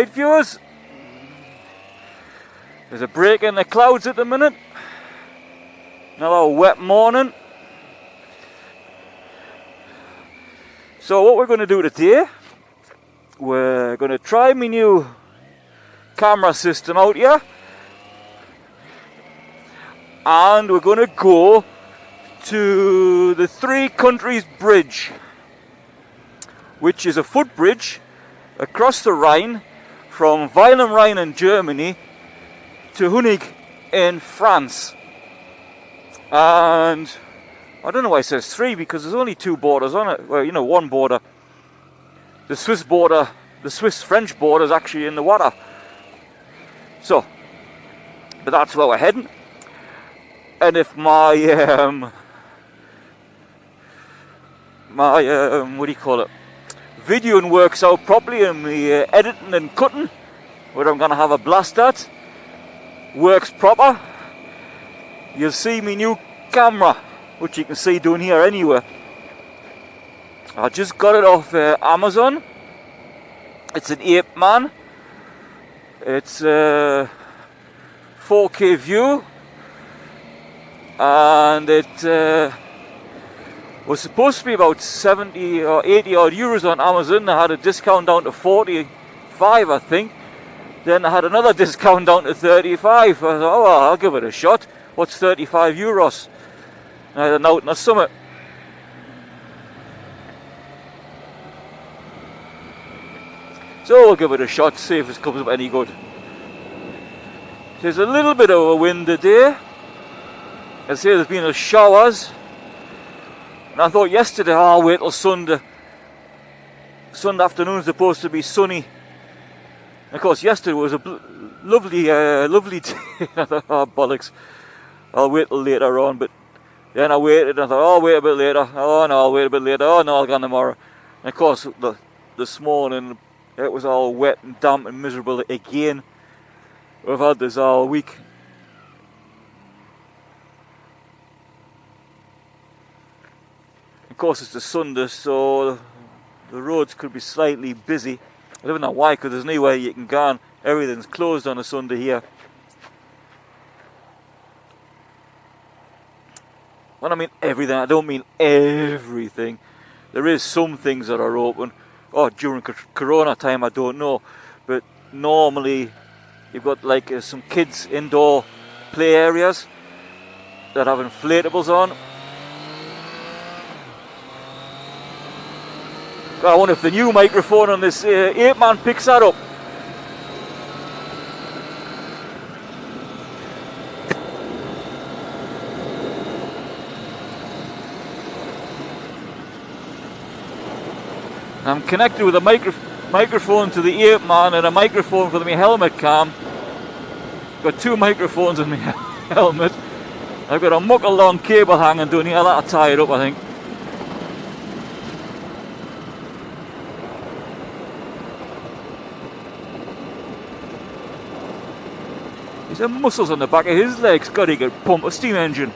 Alright viewers, there's a break in the clouds at the minute. Another wet morning. So what we're going to do today, we're going to try my new camera system out here. And we're going to go to the Three Countries Bridge, which is a footbridge across the Rhine from Weil am Rhein in Germany to Hunig in France. And I don't know why it says three, because there's only two borders on it. Well, you know, one border. The Swiss border, the Swiss-French border is actually in the water. So, but that's where we're heading. And if my what do you call it? Videoing works out properly, and the editing and cutting, where I'm gonna have a blast at, works proper, you'll see my new camera, which you can see down here anywhere. I just got it off Amazon. It's an 8-man. It's 4K view, and it was supposed to be about 70 or 80 odd euros on Amazon. I had a discount down to 45, I think. Then I had another discount down to 35. I thought, oh well, I'll give it a shot. What's 35 euros? And I had a note in the summit. So we'll give it a shot, see if it comes up any good. There's a little bit of a wind today. I say there's been showers. And I thought yesterday, oh, I'll wait till Sunday. Sunday afternoon is supposed to be sunny. And of course, yesterday was a lovely day. I thought, oh, bollocks. I'll wait till later on. But then I waited and I thought, oh, I'll wait a bit later. Oh, no, I'll wait a bit later. Oh, no, I'll go tomorrow. And of course, this morning, it was all wet and damp and miserable again. We've had this all week. Of course, it's a Sunday, so the roads could be slightly busy. I don't know why, because there's nowhere you can go. Everything's closed on a Sunday here. When I mean everything, I don't mean everything. There is some things that are open. Oh, during Corona time, I don't know. But normally, you've got like some kids' indoor play areas that have inflatables on. I wonder if the new microphone on this 8-man picks that up. I'm connected with a microphone to the 8-man and a microphone for my helmet cam. Got two microphones in my helmet. I've got a muckle long cable hanging down here. That'll tie it up, I think. The muscles on the back of his legs, God, he could pump a steam engine.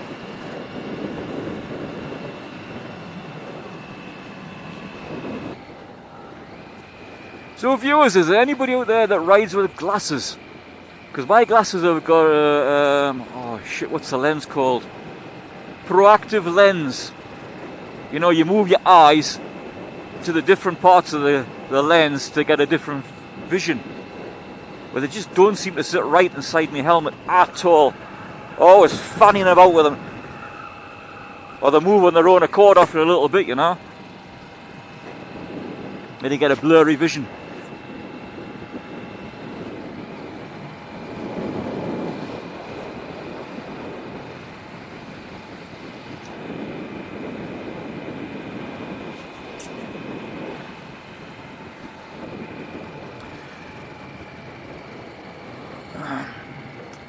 So viewers, is there anybody out there that rides with glasses? Because my glasses have got oh shit, what's the lens called? Proactive lens. You know, you move your eyes to the different parts of the lens to get a different vision. But they just don't seem to sit right inside my helmet at all. Always fanning about with them. Or they move on their own accord after a little bit, you know. And you get a blurry vision.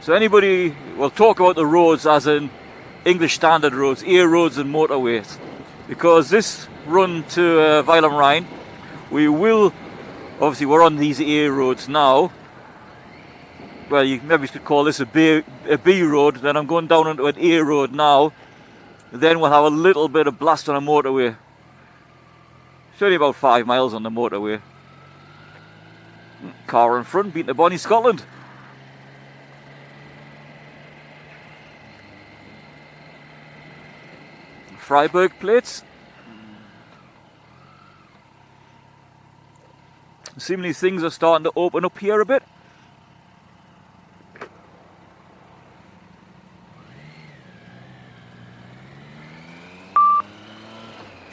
So anybody will talk about the roads as in English standard roads, A roads and motorways. Because this run to Weil am Rhein, we will, obviously we're on these A roads now. Well, you maybe could call this a B road, then I'm going down into an A road now. Then we'll have a little bit of blast on a motorway. It's only about 5 miles on the motorway. Car in front, beating the Bonnie Scotland. Freiburg plates. Seemingly things are starting to open up here a bit.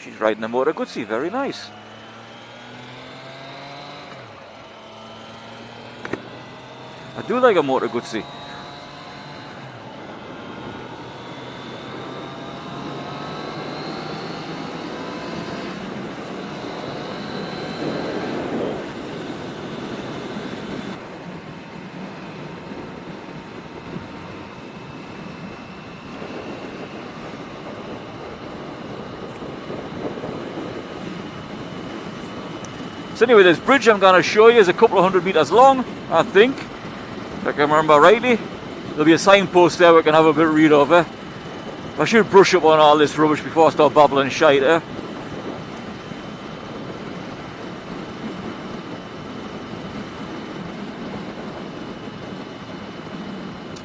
She's riding a Motor Guzzi, very nice. I do like a Motor Guzzi. So anyway, this bridge I'm going to show you is a couple of 100 meters long, I think. If I can remember rightly. There'll be a signpost there we can have a bit of read over. I should brush up on all this rubbish before I start babbling shite there.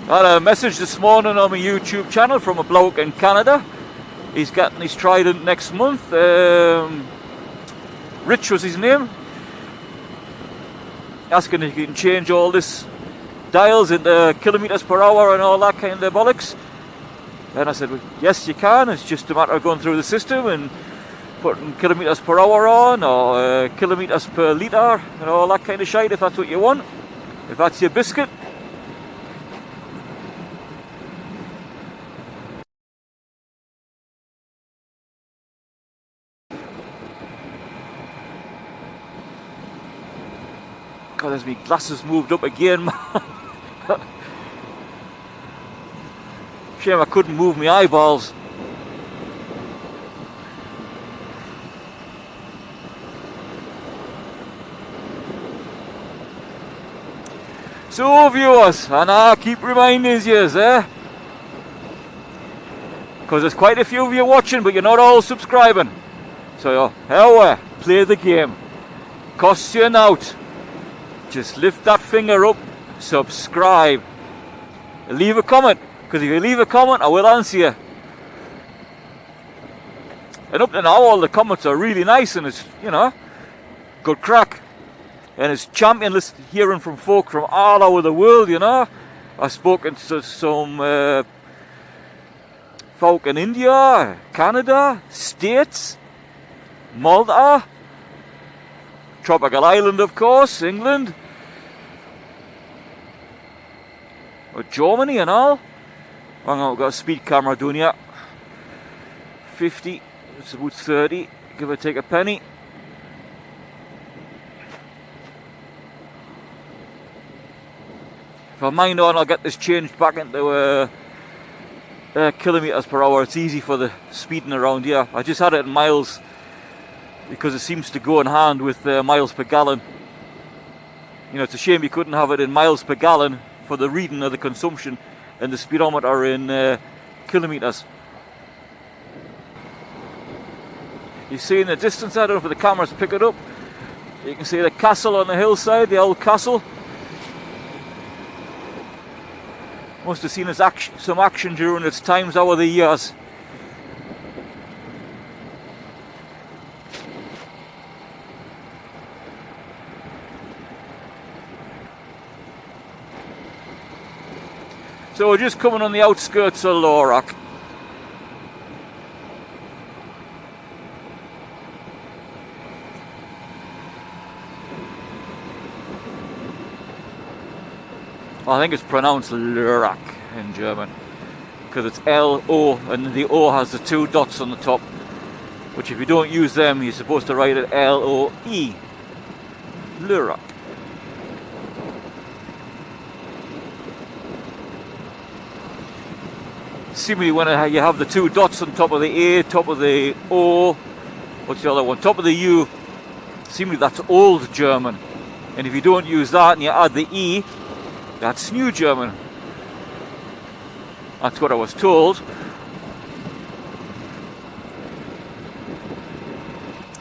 I had a message this morning on my YouTube channel from a bloke in Canada. He's getting his Trident next month. Rich was his name. Asking if he can change all this dials into kilometers per hour and all that kind of bollocks. And I said, well, yes you can, it's just a matter of going through the system and putting kilometers per hour on, or kilometers per litre and all that kind of shite, if that's what you want, if that's your biscuit. God, there's me glasses moved up again, man. Shame I couldn't move my eyeballs. So viewers, and I keep reminding you, because there's quite a few of you watching, but you're not all subscribing. So, however, play the game. Costs you an out. Just lift that finger up, subscribe, leave a comment, because if you leave a comment I will answer you. And up to now all the comments are really nice and it's, you know, good crack. And it's champion hearing from folk from all over the world, you know. I've spoken to some folk in India, Canada, States, Malta, tropical island of course, England, or Germany and all. Hang on, we've got a speed camera doing here. 50, it's about 30, give or take a penny. If I mind on, I'll get this changed back into kilometers per hour. It's easy for the speeding around here. I just had it in miles, because it seems to go in hand with miles per gallon. You know, it's a shame you couldn't have it in miles per gallon for the reading of the consumption and the speedometer in kilometers. You see in the distance, I don't know if the cameras pick it up, you can see the castle on the hillside, the old castle. Must have seen some action during its times over the years. So we're just coming on the outskirts of Lorac. I think it's pronounced Lorac in German, because it's L-O and the O has the two dots on the top, which if you don't use them you're supposed to write it L-O-E. Lorac. Seemingly when you have the two dots on top of the A, top of the O, what's the other one, top of the U, seemingly that's Old German. And if you don't use that and you add the E, that's New German. That's what I was told.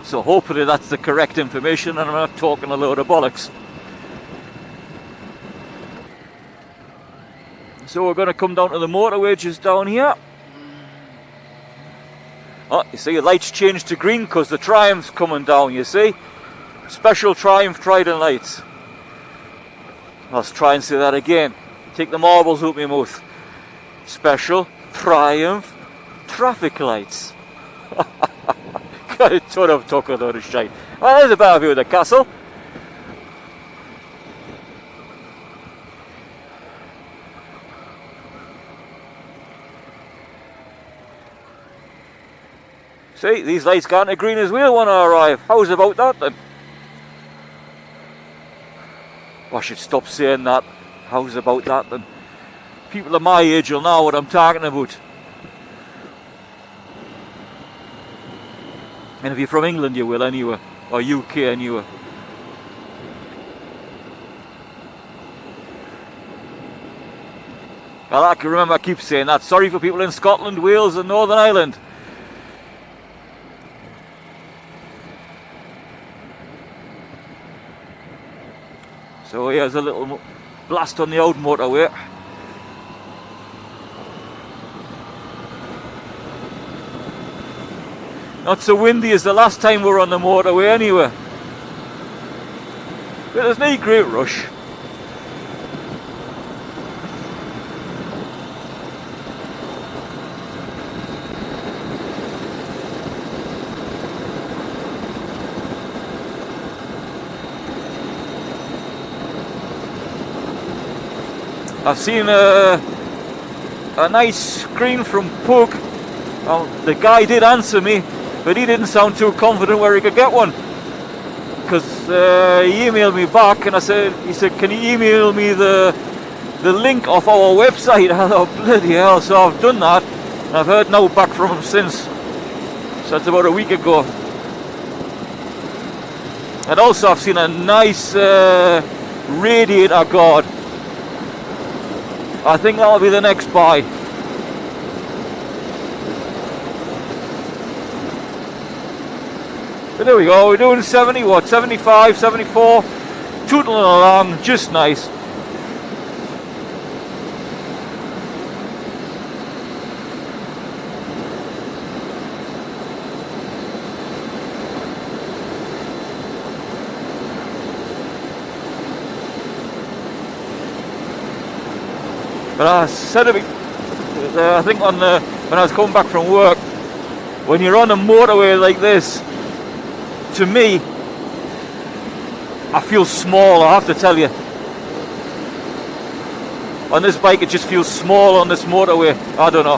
So hopefully that's the correct information and I'm not talking a load of bollocks. So we're going to come down to the motorway just down here. Oh, you see the lights changed to green because the Triumph's coming down, you see. Special Triumph Trident lights. Let's try and say that again. Take the marbles out my mouth. Special Triumph traffic lights. Got a ton of talk about the shite. Well, there's a better view of the castle. See, these lights go into green as well when I arrive. How's about that then? I should stop saying that. How's about that then? People of my age will know what I'm talking about. And if you're from England, you will anyway. Or UK anyway. Well, I can remember I keep saying that. Sorry for people in Scotland, Wales and Northern Ireland. So here's a little blast on the old motorway. Not so windy as the last time we were on the motorway anyway. But there's no great rush. I've seen a nice screen from Pug. Well, the guy did answer me, but he didn't sound too confident where he could get one. Because he emailed me back and he said, can you email me the link off our website? I thought, bloody hell, so I've done that. And I've heard no back from him since. So that's about a week ago. And also I've seen a nice radiator guard. I think that'll be the next buy. But there we go, we're doing 70, what, 75, 74, tootling along, just nice. But I said it, I think when I was coming back from work, when you're on a motorway like this, to me, I feel small, I have to tell you. On this bike it just feels small on this motorway, I don't know.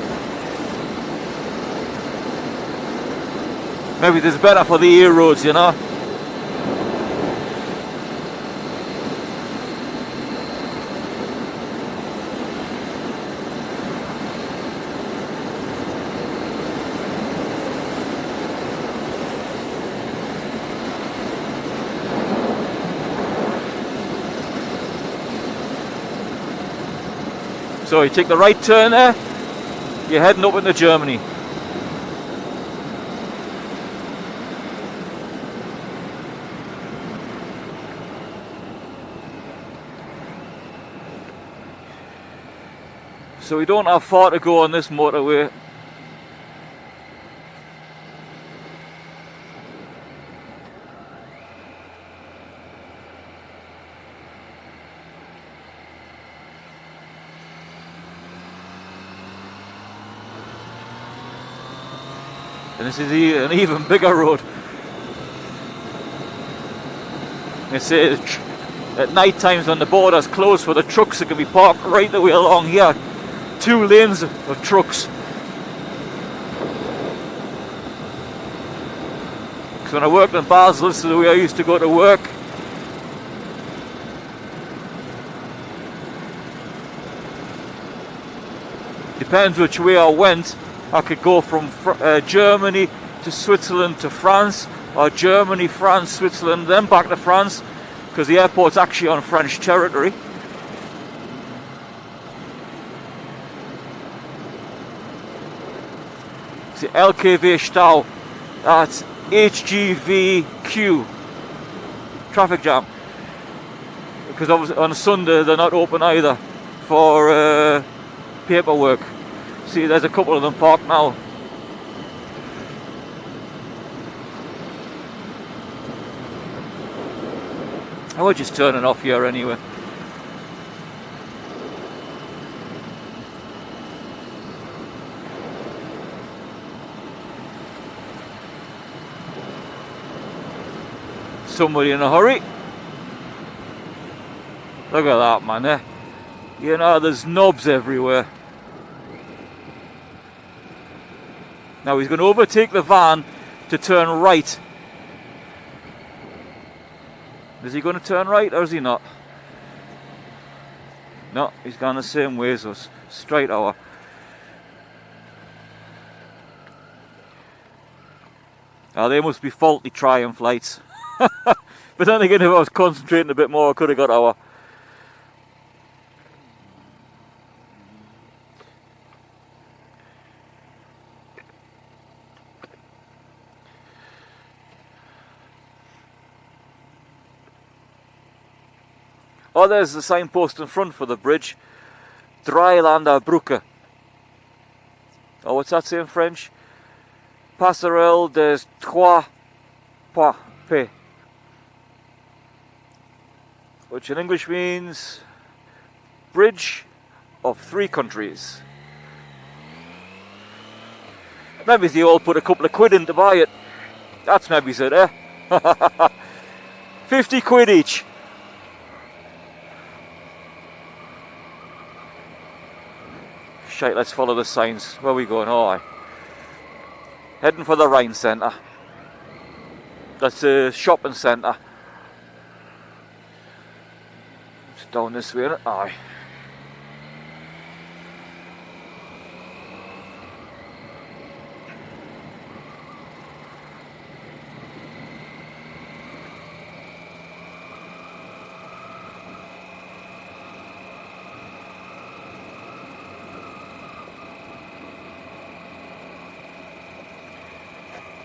Maybe this is better for the air roads, you know. So you take the right turn there, you're heading up into Germany. So we don't have far to go on this motorway. And this is an even bigger road. They say at night times when the border's closed for the trucks, it can be parked right the way along here. 2 lanes of trucks. Because when I worked in Basel, this is the way I used to go to work. Depends which way I went. I could go from Germany to Switzerland to France, or Germany, France, Switzerland, then back to France, because the airport's actually on French territory. It's the LKW Stau, that's HGVQ, traffic jam, because obviously on Sunday they're not open either for paperwork. See, there's a couple of them parked now. I was just turning off here anyway. Somebody in a hurry. Look at that, man, eh? You know, there's knobs everywhere. Now he's going to overtake the van to turn right. Is he going to turn right or is he not? No, he's gone the same way as us. Straight over. Oh, they must be faulty Triumph lights. But then again, if I was concentrating a bit more, I could have got our. Oh, there's the signpost in front for the bridge. Trident Border. Oh, what's that say in French? Passerelle des Trois Pays. Which in English means bridge of 3 countries. Maybe they all put a couple of quid in to buy it. That's maybe it, eh? 50 quid each. Shite, let's follow the signs. Where are we going? Oh, aye. Heading for the Rhine Centre. That's a shopping centre. It's down this way, isn't it? Aye.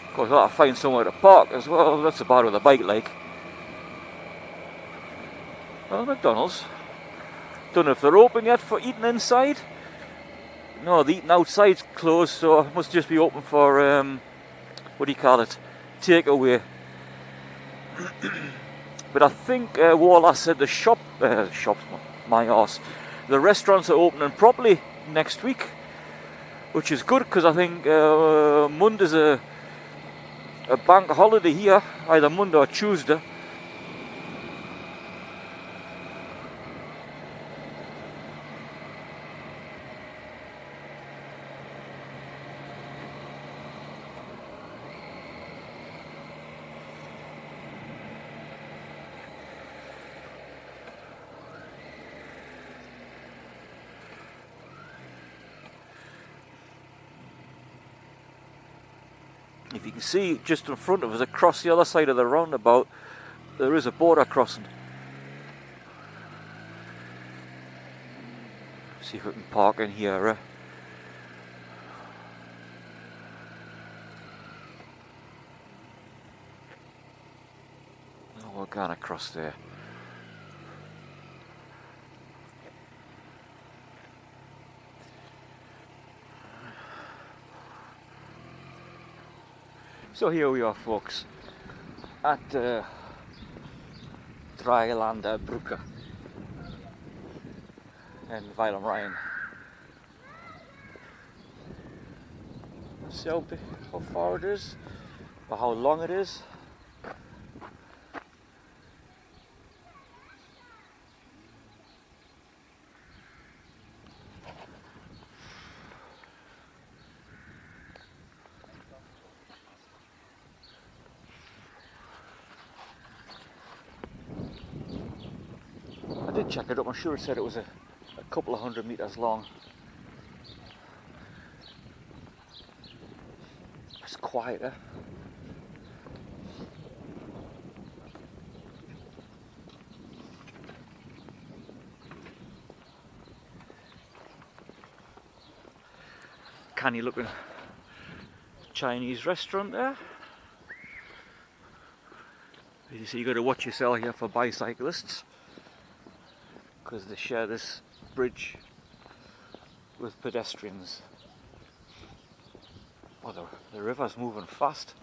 Of course, I've got to find somewhere to park as well. That's the bad with a bike, like. Well, McDonald's. Don't know if they're open yet for eating inside. No, the eating outside's closed, so it must just be open for, what do you call it? Takeaway. But I think Wallace said the shops, my arse. The restaurants are opening properly next week, which is good because I think Monday's a bank holiday here, either Monday or Tuesday. If you can see just in front of us, across the other side of the roundabout, there is a border crossing. See if we can park in here. Oh, we're going across there. So here we are, folks, at Trident Border in Weil am Rhein. See how far it is, or how long it is. I did check it up, I'm sure it said it was a couple of 100 meters long. It's quiet, eh? Canny looking Chinese restaurant there. As you see, you got to watch yourself here for bicyclists, because they share this bridge with pedestrians. Oh, the river's moving fast.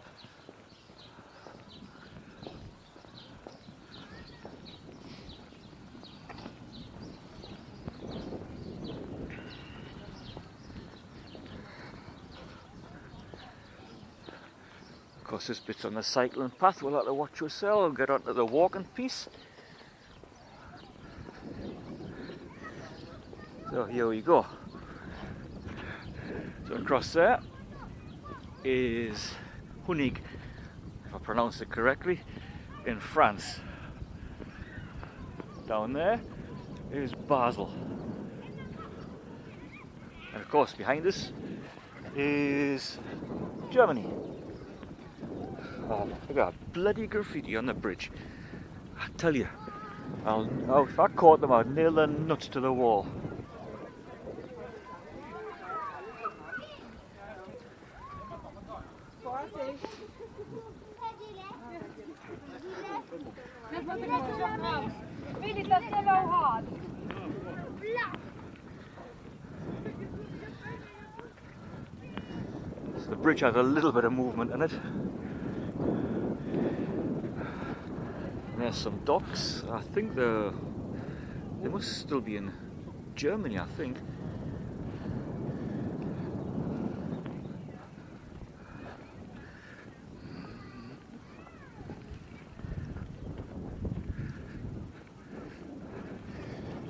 Of course, this bit's on the cycling path. We'll have to watch yourself and get onto the walking piece. So here we go. So across there is Hunig, if I pronounce it correctly, in France. Down there is Basel. And of course behind us is Germany. Oh, look at that bloody graffiti on the bridge. I tell you, if I caught them, I'd nail their nuts to the wall. So the bridge has a little bit of movement in it. And there's some docks. I think they must still be in Germany, I think.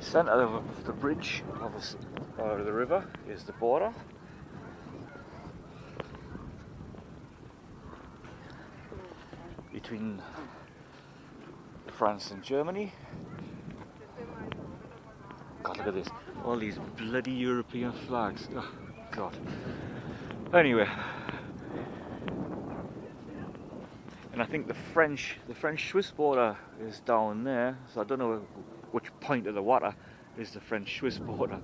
Centre of the bridge of the river is the border. Between France and Germany. God, look at this. All these bloody European flags. Oh, God. Anyway. And I think the French-Swiss border is down there. So I don't know which point of the water is the French-Swiss border.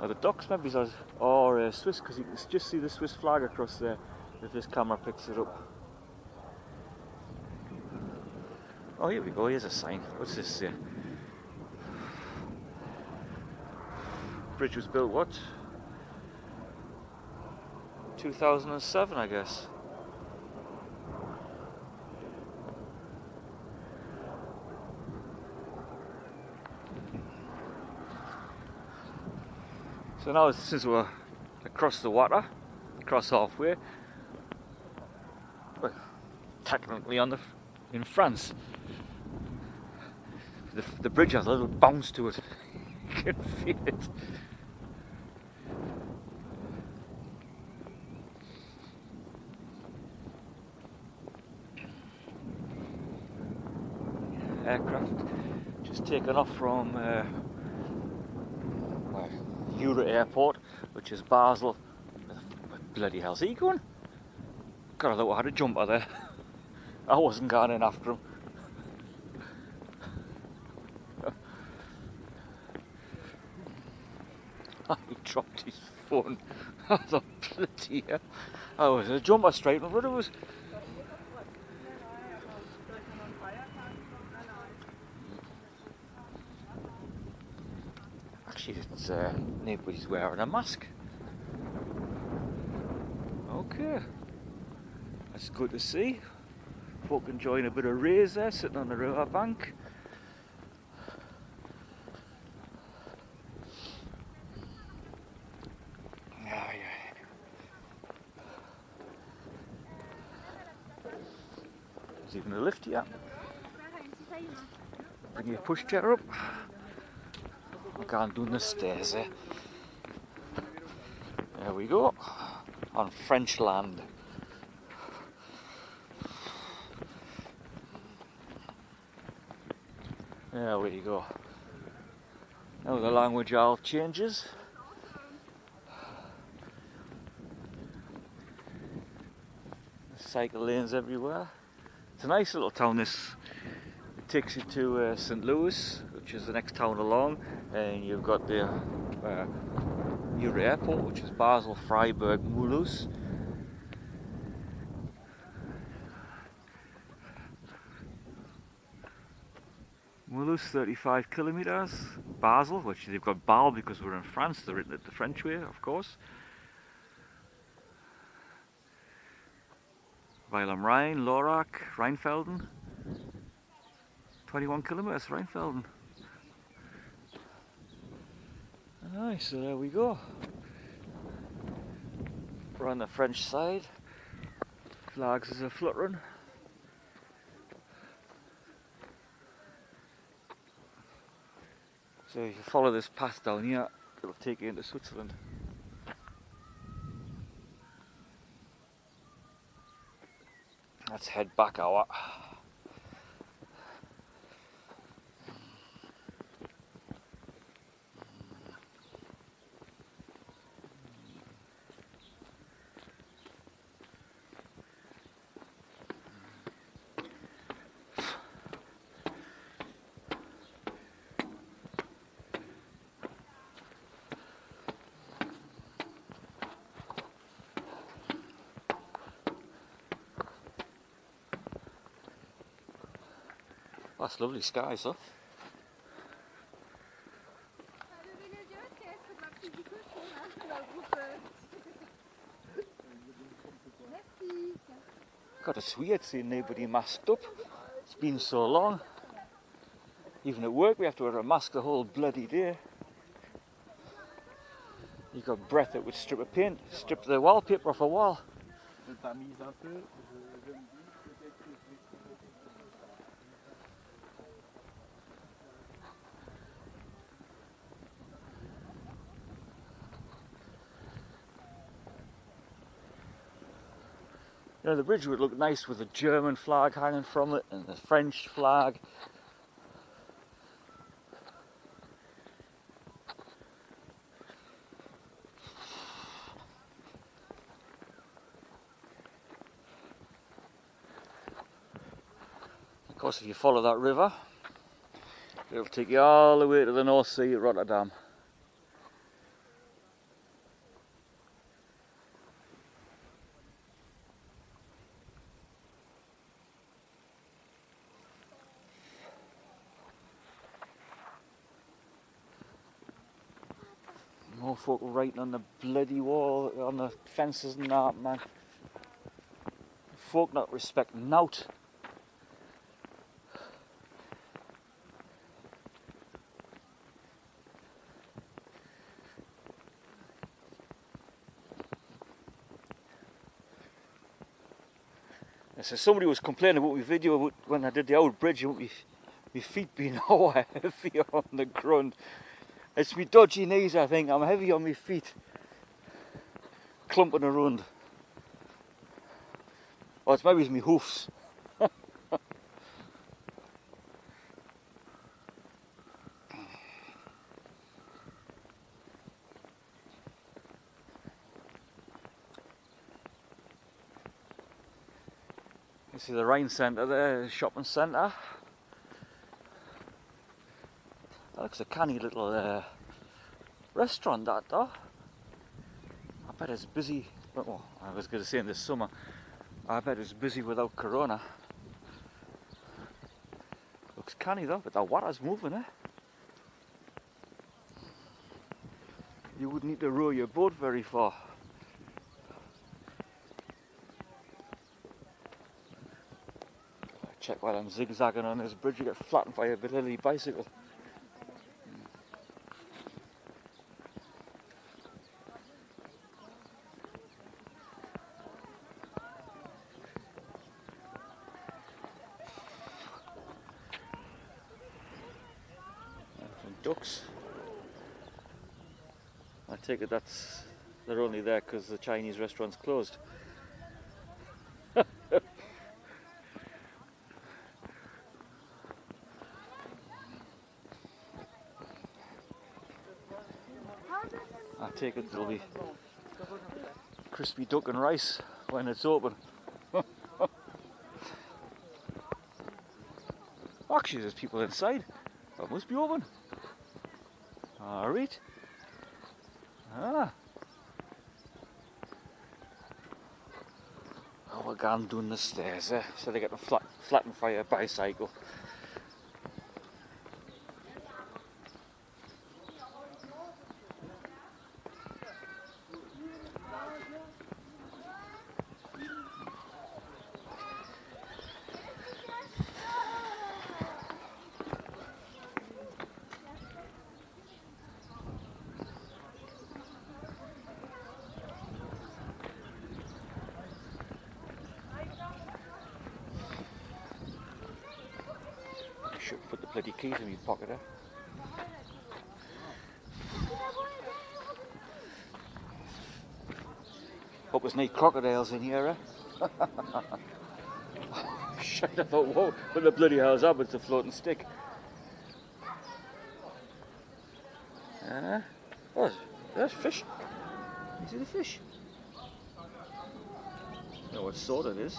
Or the docks maybe, or Swiss, because you can just see the Swiss flag across there if this camera picks it up. Oh, here we go, here's a sign. What's this say? Bridge was built, what? 2007, I guess. So now, since we're across the water, across halfway, well, technically in France. The bridge has a little bounce to it. You can feel it. Aircraft just taken off from Euro Airport, which is Basel. Where bloody hell's he going? God, I thought I had a jumper there. I wasn't going in after him. He dropped his phone. I thought, bloody hell. I was a jumper straight, but it was. Actually, it's nobody's wearing a mask. Okay, that's good to see. Folk enjoying a bit of rays there, sitting on the river bank. There's even a lift here. Bring your pushchair up. I can't do the stairs there. There we go. On French land. There we go. Now the language all changes. Cycle lanes everywhere. It's a nice little town, this. It takes you to St. Louis, which is the next town along, and you've got the Euro Airport, which is Basel, Freiburg, Mulhouse. Toulouse 35 kilometers. Basel, which they've got Bâle because we're in France, they're written it the French way, of course. Weil am Rhein, Lorach, Rheinfelden. 21 kilometers, Rheinfelden. Alright, so there we go. We're on the French side. Flags are fluttering. So if you follow this path down here, it'll take you into Switzerland. Let's head back out. That's lovely skies, huh? God, it's weird seeing nobody masked up. It's been so long. Even at work we have to wear a mask the whole bloody day. You got breath that would strip a paint, strip the wallpaper off a wall. You know, the bridge would look nice with the German flag hanging from it and the French flag. Of course, if you follow that river, it'll take you all the way to the North Sea at Rotterdam. More folk writing on the bloody wall, on the fences and that, man. Folk not respecting nought. So somebody was complaining about my video when I did the old bridge about my feet being all heavy on the ground. It's me dodgy knees, I think. I'm heavy on my feet, clumping around. Or it's maybe my hoofs. You see the Rhine Centre there, the shopping centre. That looks a canny little restaurant, that though. I bet it's busy. Well, I was going to say in the summer. I bet it's busy without Corona. Looks canny though, but the water's moving, eh? You wouldn't need to row your boat very far. Check while I'm zigzagging on this bridge, you get flattened by a little bicycle. Ducks. I take it they're only there because the Chinese restaurant's closed. I take it there'll be crispy duck and rice when it's open. Actually, there's people inside. That must be open. Alright. Ah. Oh, we're going down the stairs, so they get to flatten for your bicycle. bloody keys in my pocket, eh? Hope there's no crocodiles in here, eh? Shit, I thought, whoa, what the bloody hell's that? It's a floating stick. Oh, there's fish. You see the fish? I don't know what sort it is.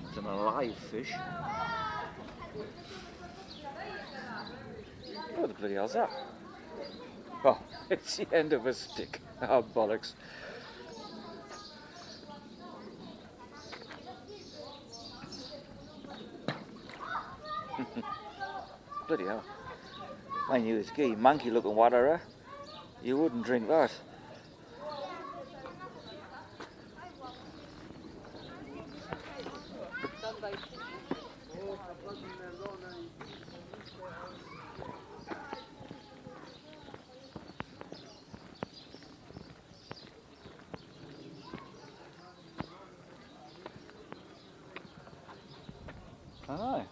It's an alive fish. What the bloody hell's that? Oh, it's the end of a stick. Oh, bollocks. Bloody hell. I knew this gay monkey looking water, eh? You wouldn't drink that. Aye.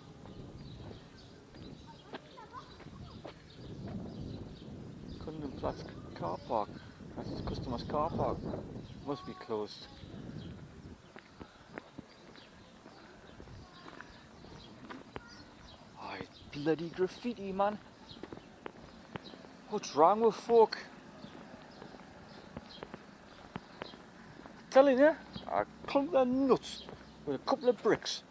That's car park. That's the customer's car park. Must be closed. Oh, it's bloody graffiti, man. What's wrong with folk? I'm telling you, I clunk their nuts with a couple of bricks.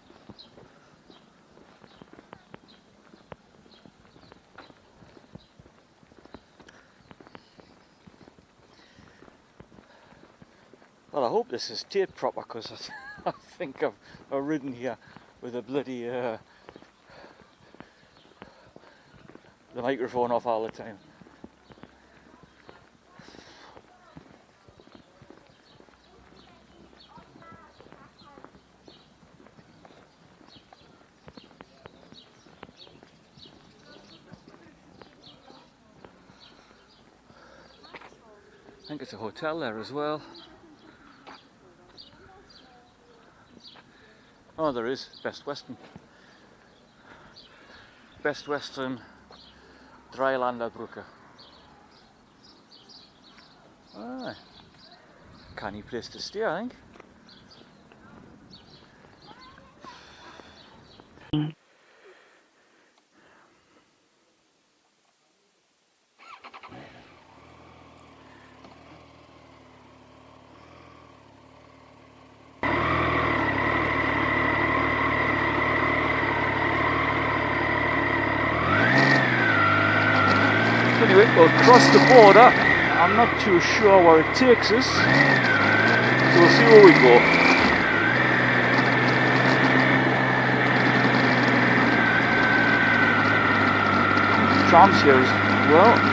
Well, I hope this is taped proper, because I think I've ridden here with a bloody the microphone off all the time. I think it's a hotel there as well. Oh, there is Best Western. Best Western Dreilanderbrücke. Ah, canny place to stay, I think. Anyway, we'll cross the border. I'm not too sure where it takes us, so we'll see where we go. Trams here as well.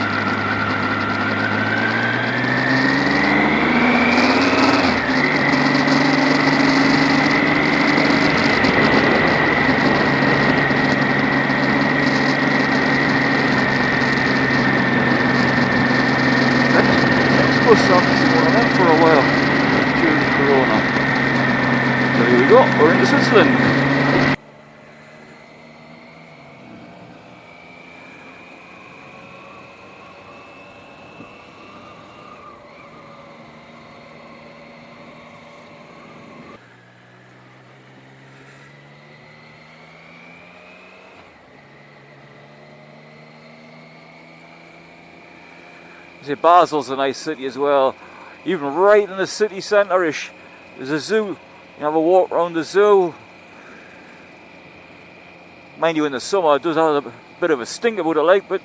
Bus service one of them for a while during Corona. So here we go, we're into Switzerland. Basel's a nice city as well, even right in the city centre-ish. There's a zoo, you can have a walk around the zoo. Mind you, in the summer it does have a bit of a stink about it, like, but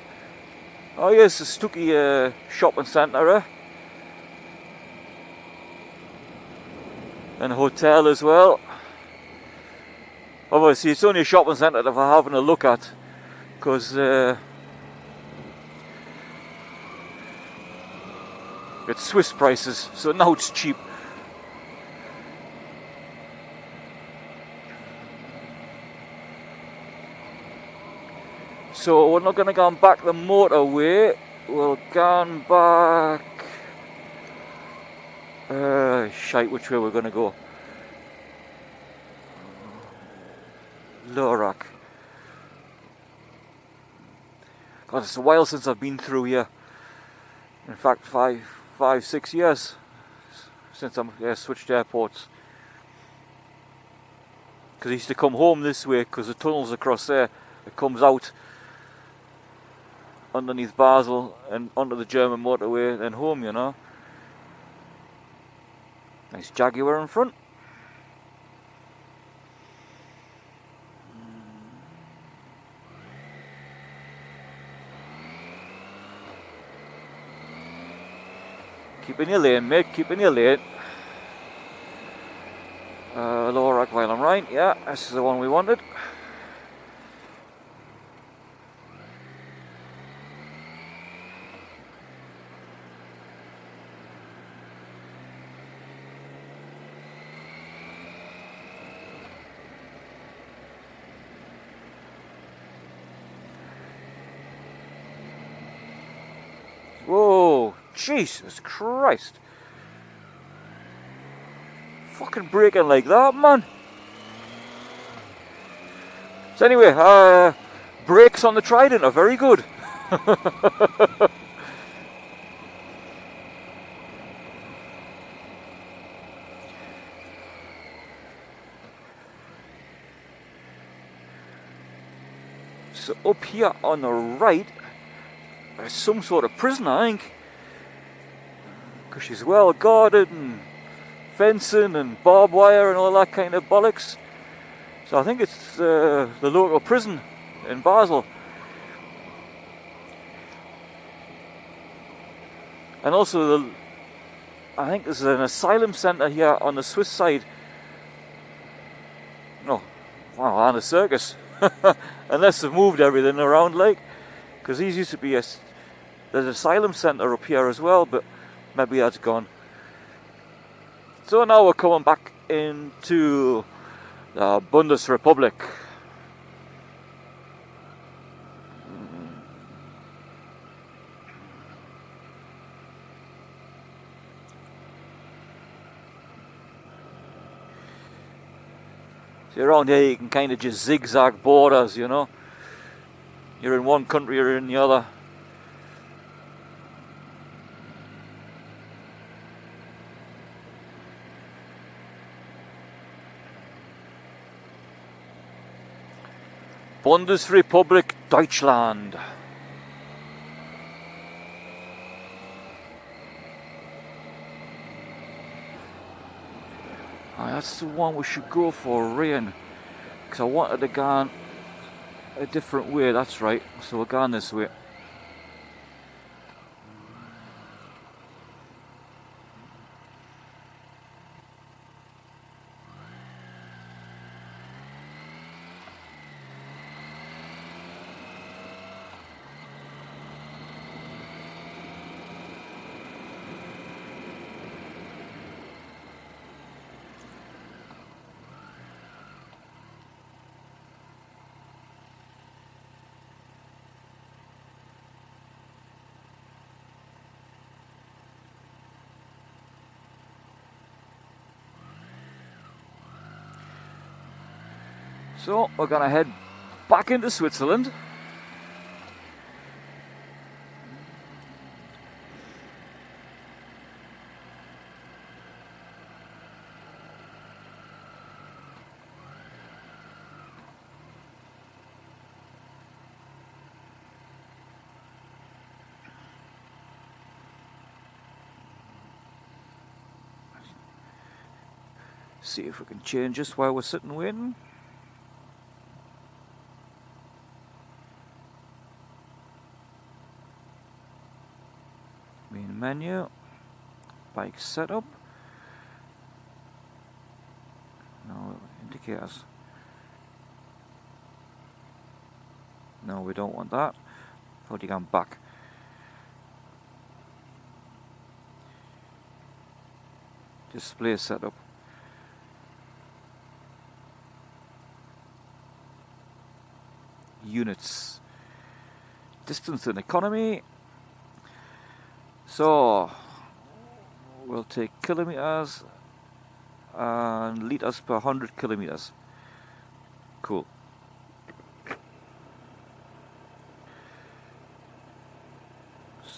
oh yes, a Stucky shopping centre, and a hotel as well. Obviously it's only a shopping centre that we're having a look at, because it's Swiss prices, so now it's cheap. So we're not going to go back the motorway, we're going back... shite, which way we're going to go? Lorak. God, it's a while since I've been through here. In fact, 6 years since I switched airports. Because I used to come home this way because the tunnel's across there. It comes out underneath Basel and onto the German motorway and home, you know. Nice Jaguar in front. Keep in your lane, mate, keep in your lane. Lower rack while I'm right, yeah, this is the one we wanted. Whoa, Jesus Christ. Fucking braking like that, man. So anyway, brakes on the Trident are very good. So up here on the right, there's some sort of prison, I think. Because she's well guarded and fencing and barbed wire and all that kind of bollocks. So I think it's the local prison in Basel. And also I think there's an asylum centre here on the Swiss side. Oh, wow, and a circus. Unless they've moved everything around, like. Because these used to be there's an asylum centre up here as well, but maybe that's gone. So now we're coming back into the Bundesrepublik. See, around here you can kind of just zigzag borders, you know. You're in one country, you're in the other. Bundesrepublik Deutschland. That's the one we should go for, rain. Because I wanted to go a different way, that's right. So we're going this way. So we're going to head back into Switzerland. See if we can change this while we're sitting waiting. Main menu, bike setup, no indicators, no we don't want that, thought you gone back. Display setup, units, distance and economy. So we'll take kilometers and liters per 100 kilometers. Cool.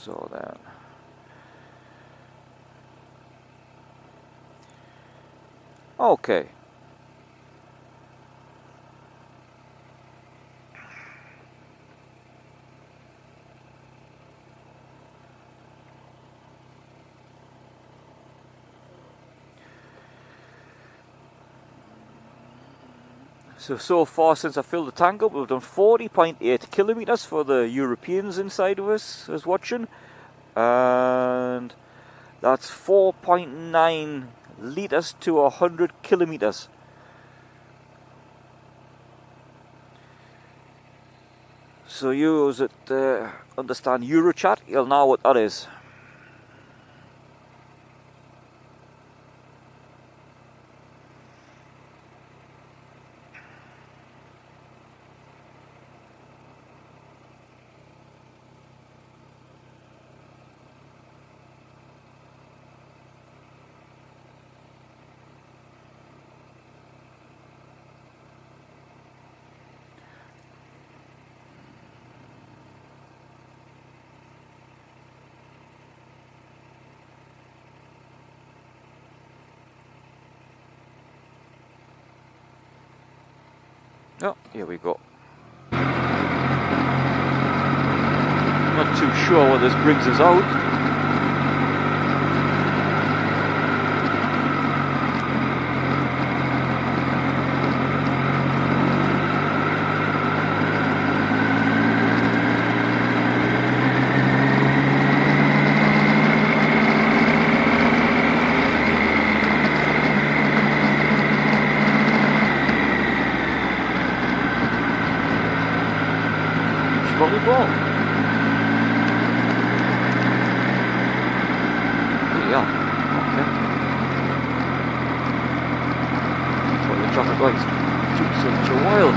So then. Okay. So far since I filled the tank up, we've done 40.8 kilometers for the Europeans inside of us as watching, and that's 4.9 liters to 100 kilometers. So you that understand Eurochat, you'll know what that is. Oh, here we go. Not too sure what this brings us out. Volleyball. Yeah, okay. That's what the traffic lights took such a while.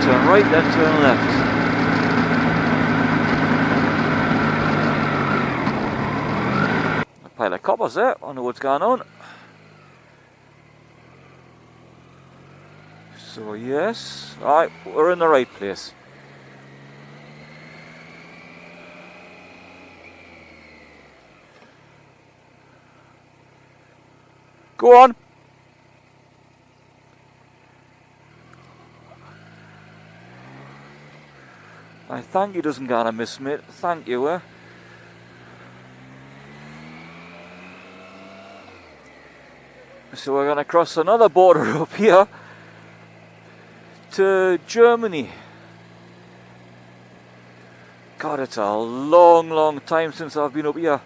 Turn right, then turn left. A pile of coppers there, I know what's going on. So yes, alright, we're in the right place. Go on. I thank you doesn't gonna miss me. Thank you, eh? So we're gonna cross another border up here to Germany. God, it's a long, long time since I've been up here.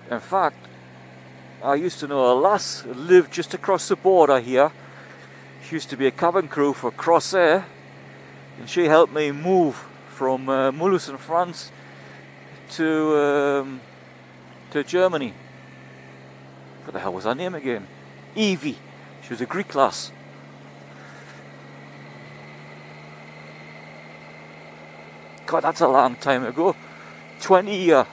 In fact, I used to know a lass who lived just across the border here. She used to be a cabin crew for Crossair, and she helped me move from Mulhouse in France to Germany. What the hell was her name again? Evie. She was a Greek lass. God, that's a long time ago. 20 years.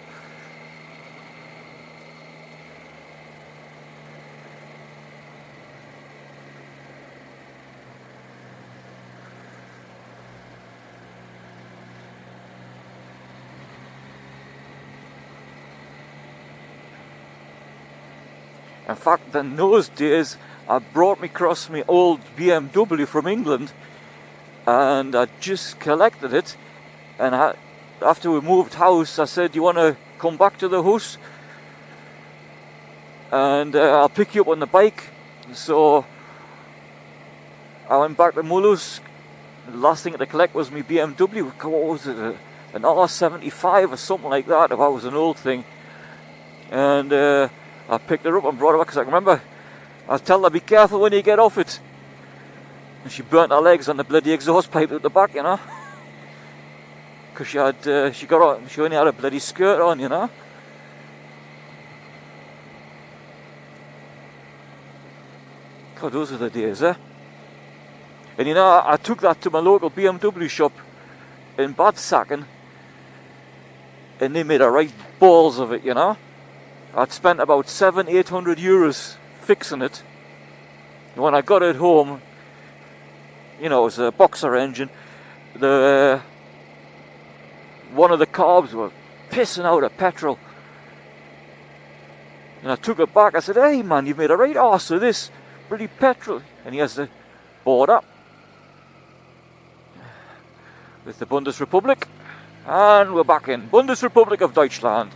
In fact, in those days, I brought me across my old BMW from England, and I just collected it And after we moved house, I said, "Do you want to come back to the house? And I'll pick you up on the bike." So I went back to Muller's. The last thing to collect was my BMW. What was it? An R75 or something like that, if that was an old thing. And I picked her up and brought her back, because I remember I was telling her, "Be careful when you get off it." And she burnt her legs on the bloody exhaust pipe at the back, you know. Because she only had a bloody skirt on, you know. God, those are the days, eh? And you know, I took that to my local BMW shop in Bad Sacken, and they made a right balls of it, you know. I'd spent about 700-800 euros fixing it. And when I got it home, you know, it was a boxer engine. One of the carbs was pissing out of petrol. And I took it back. I said, "Hey man, you've made a right arse of this bloody petrol." And he has the border with the Bundesrepublik. And we're back in Bundesrepublik of Deutschland.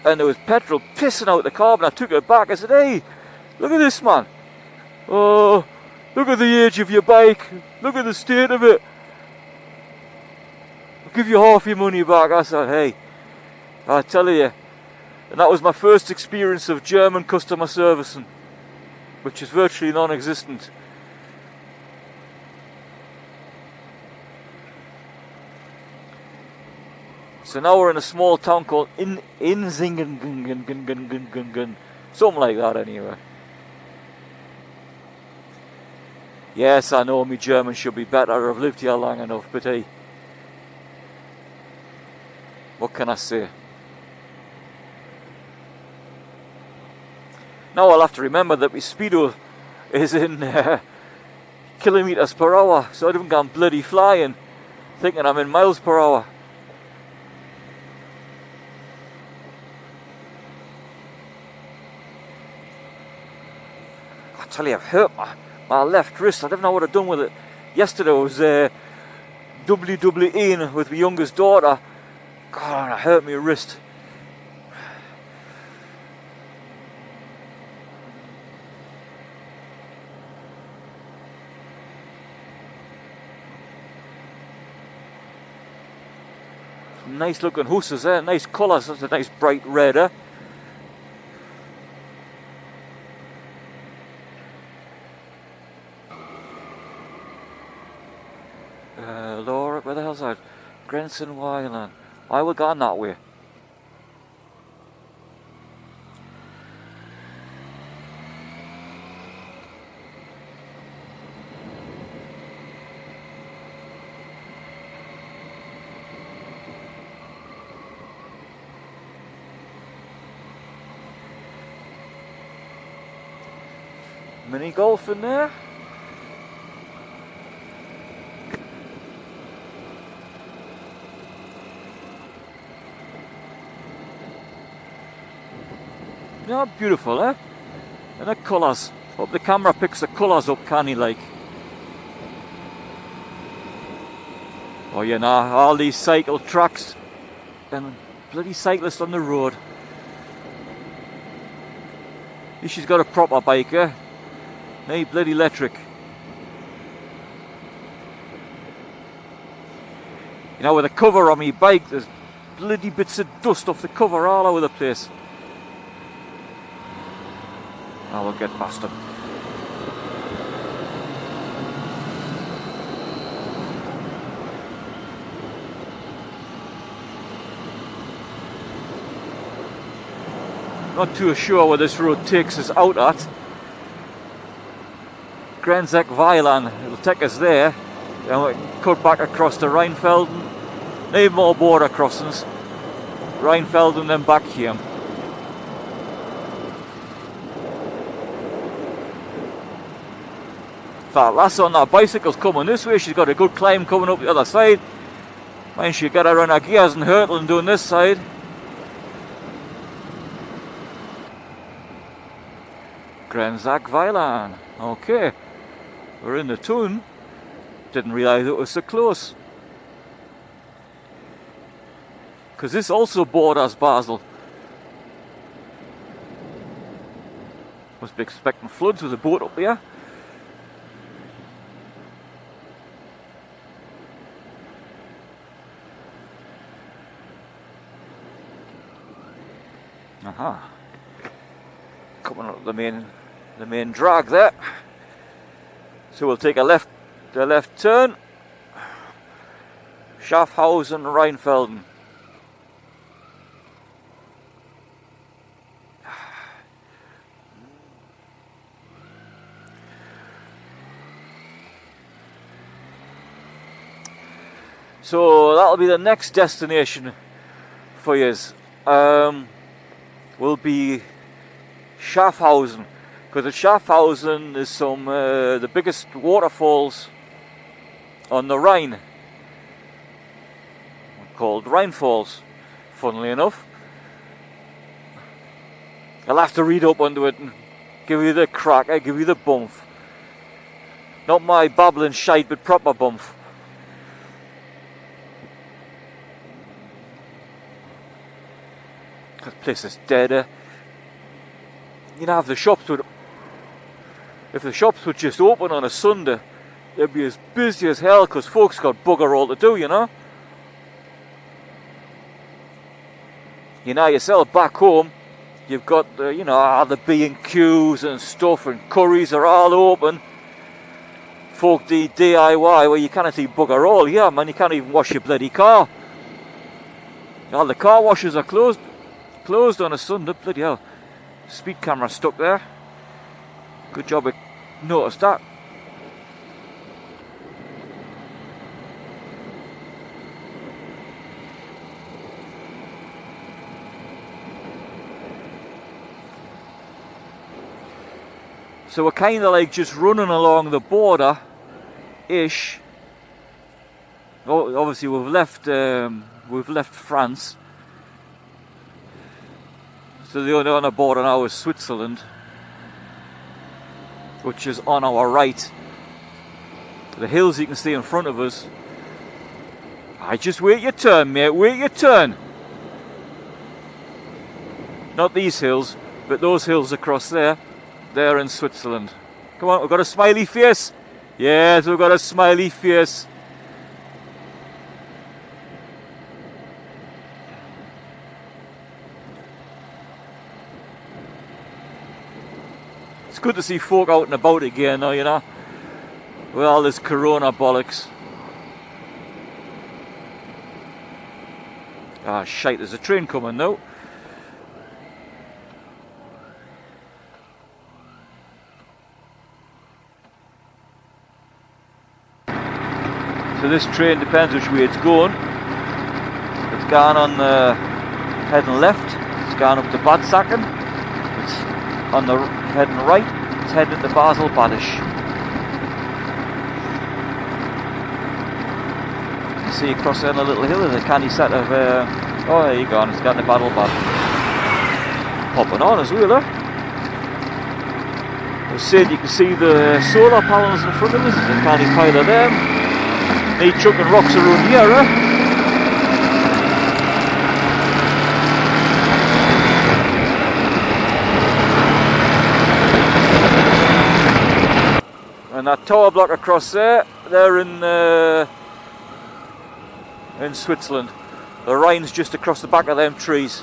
And there was petrol pissing out the carb, and I took it back. I said, "Hey, look at this, man. Oh, look at the age of your bike. Look at the state of it. I'll give you half your money back." I said, "Hey, I tell you." And that was my first experience of German customer servicing, which is virtually non-existent. So now we're in a small town called Insingen, something like that anyway. Yes, I know my German should be better. I've lived here long enough, but hey, what can I say? Now I'll have to remember that my speedo is in kilometers per hour, so I don't go bloody flying thinking I'm in miles per hour. I tell you, I've hurt my left wrist. I don't know what I've done with it. Yesterday I was WWEing with my youngest daughter. God, I hurt my wrist. Some nice looking horses there, nice colours. That's a nice bright red, eh? Laura, where the hell's that? Grenson Wyland. I will go that way. Mini golf in there. Yeah, beautiful, eh? And the colours. Hope the camera picks the colours up, canny like. Oh, you know, all these cycle tracks and bloody cyclists on the road. At least she's got a proper bike, eh? Hey, bloody electric. You know, with the cover on my bike, there's bloody bits of dust off the cover all over the place. I will get past them. Not too sure where this road takes us out at. Grenzek Weiland, it'll take us there. Then we cut back across to Rheinfelden. Need more border crossings. Rheinfelden, then back here. That lass on that bicycle's coming this way. She's got a good climb coming up the other side. Mind she got her on her gears and hurtling doing this side. Grenzak Weiland. Okay, we're in the town. Didn't realise it was so close. because this also borders Basel. Must be expecting floods with a boat up here. Aha. Coming up the main drag there. So we'll take the left turn. Schaffhausen, Rheinfelden. So that'll be the next destination for yous. Will be Schaffhausen, because at Schaffhausen is some the biggest waterfalls on the Rhine, called Rhine Falls, funnily enough. I'll have to read up onto it and give you the crack, I give you the bump. Not my babbling shite, but proper bump. That place is dead. You'd have the shops would. If the shops would just open on a Sunday, they'd be as busy as hell because folks got bugger all to do, you know. You know yourself back home, you've got the, you know, all the B&Qs and stuff, and curries are all open. Folk do DIY where you can't see bugger all. Yeah, man, you can't even wash your bloody car. All the car washes are closed on a Sunday. Bloody hell. Speed camera stuck there. Good job I noticed that. So we're kind of like just running along the border ish. Oh, obviously we've left France. So the only other border now is Switzerland, which is on our right. The hills you can see in front of us. I just wait your turn, mate, wait your turn. Not these hills, but those hills across there. They're in Switzerland. Come on, we've got a smiley face. Yes, we've got a smiley face. It's good to see folk out and about again now, you know, with all this corona bollocks. Ah, shite, there's a train coming now. So this train depends which way it's going. It's gone on the heading left, it's gone up to Bad Sacken. It's on the heading right, it's heading to Basel Badisch. You see across there on a little hill, there's a canny set of oh, there you go, and it's got the Battle Bad popping on as well, I was saying you can see the solar panels in front of us, there's a canny pile of them. Need chucking rocks around here, And that tower block across there, they're in Switzerland. The Rhine's just across the back of them trees.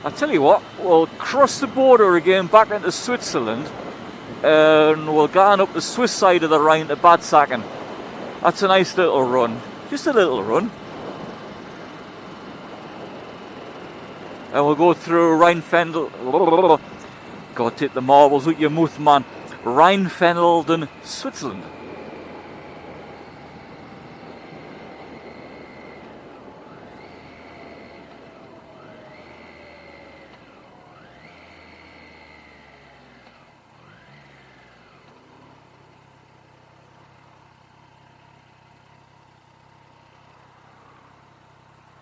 I'll tell you what, we'll cross the border again back into Switzerland and we'll go on up the Swiss side of the Rhine to Bad Sacken. That's a nice little run, just a little run. And we'll go through Rheinfelden, God, take the marbles with your mouth, man. Rheinfelden, Switzerland.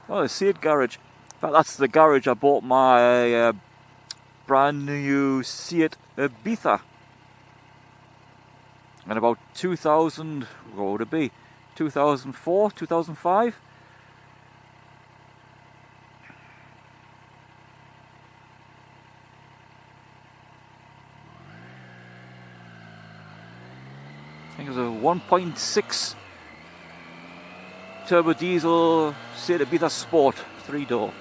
Oh, the Seat garage. In fact, that's the garage I bought my brand new Seat Ibiza. And about 2000, what would it be? 2004, 2005? I think it was a 1.6 turbo diesel Seat Ibiza Sport 3-door.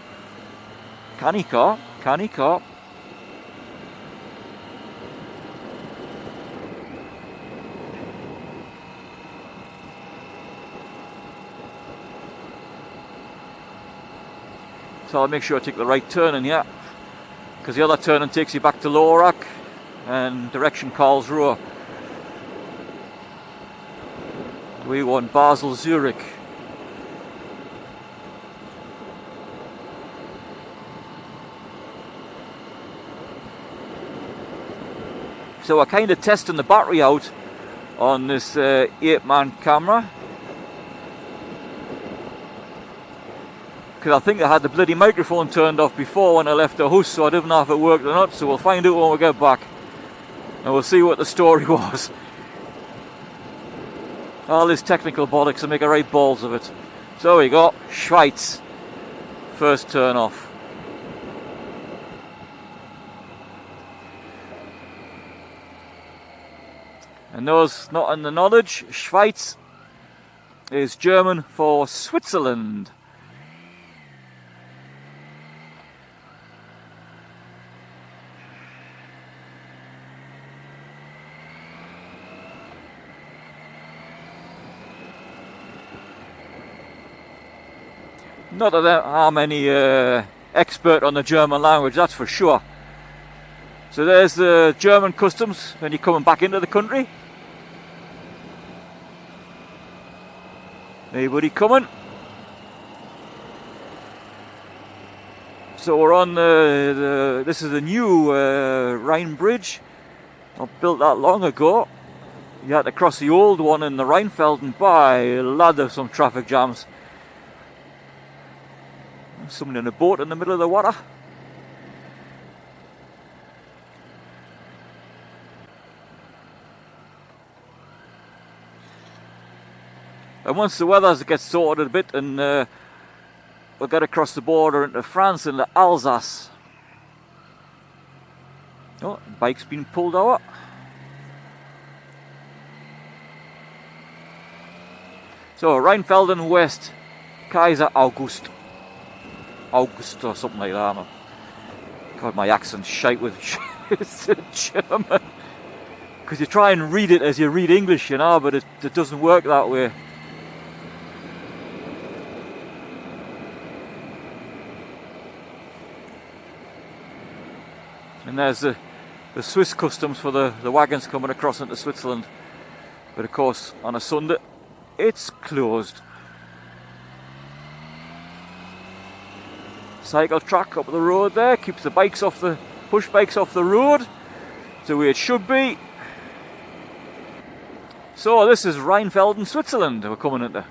Canny car, canny car. So I'll make sure I take the right turn in here, because the other turning takes you back to Lorac and direction Karlsruhe. We want Basel, Zurich. So we're kind of testing the battery out on this 8-man camera, because I think I had the bloody microphone turned off before when I left the house, so I didn't know if it worked or not. So we'll find out when we get back, and we'll see what the story was. All this technical bollocks will make a right balls of it. So we go, Schweiz, first turn off. And those not in the knowledge, Schweiz is German for Switzerland. Not that I'm any expert on the German language, that's for sure. So there's the German customs when you're coming back into the country. Anybody coming? So we're on this is the new Rhine Bridge. I built that long ago. You had to cross the old one in the Rheinfelden by lad of some traffic jams. Someone in a boat in the middle of the water. And once the weather gets sorted a bit, and we'll get across the border into France, into Alsace. Oh, bike's been pulled out. So Rheinfelden West, Kaiser August. August or something like that. God, my accent's shite with German. Because you try and read it as you read English, you know, but it doesn't work that way. And there's the Swiss customs for the wagons coming across into Switzerland. But of course, on a Sunday, it's closed. Cycle track up the road there, keeps the bikes off the push bikes off the road, the way it should be. So this is Rheinfelden, Switzerland we're coming into.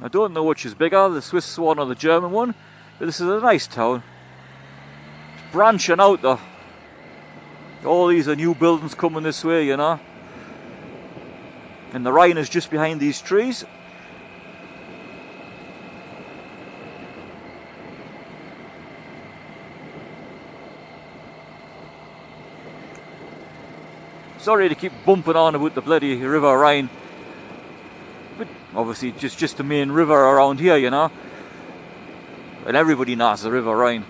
I don't know which is bigger, the Swiss one or the German one, but this is a nice town. It's branching out though. All these are new buildings coming this way, you know. And the Rhine is just behind these trees. Sorry to keep bumping on about the bloody River Rhine, but obviously just the main river around here, you know, and everybody knows the River Rhine.